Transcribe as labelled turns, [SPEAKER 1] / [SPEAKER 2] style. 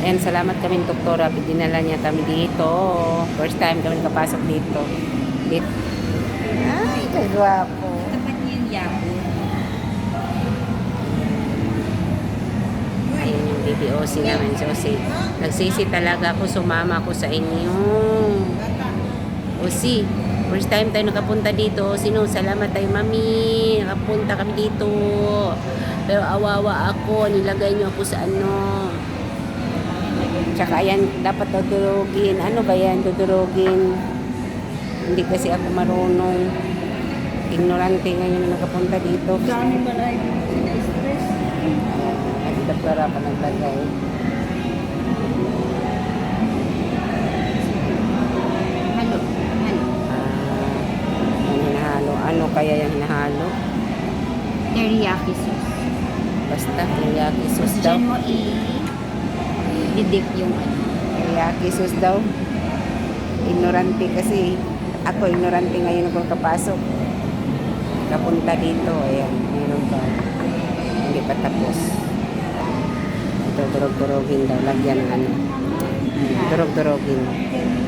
[SPEAKER 1] Ayan, salamat kami doktora. Dinala niya kami dito. First time kami nakapasok dito. Dito. Ay, kagwapo.
[SPEAKER 2] Tapat niya yung Yahoo.
[SPEAKER 1] Ayun yung BBOC namin. So, nagsisi talaga ako. Sumama ako sa inyo. Osi, first time tayo nakapunta dito. Salamat tayo, mami. Nakapunta kami dito. Pero awawa ako. Nilagay niyo ako sa ano. Tsaka yan, dapat dudurugin. Ano ba yan? Dudurugin. Hindi kasi ako marunong. Ignorante ngayon nakapunta dito.
[SPEAKER 2] Dami ba na stress?
[SPEAKER 1] Nagdoktora pa naglagay.
[SPEAKER 2] Halo.
[SPEAKER 1] Yung hinahalo. Ano kaya yung hinahalo?
[SPEAKER 2] Teriyaki sauce.
[SPEAKER 1] Basta, teriyaki sauce daw.
[SPEAKER 2] Diyan mo i-dip yung ano.
[SPEAKER 1] Teriyaki sauce daw. Ignorante kasi. Ako ignorante ngayon ako kapasok. Kapunta dito. Ayan, meron pa. Hindi pa tapos. Ito, durog-durogin daw. Lagyan ng ano. Durog-durogin.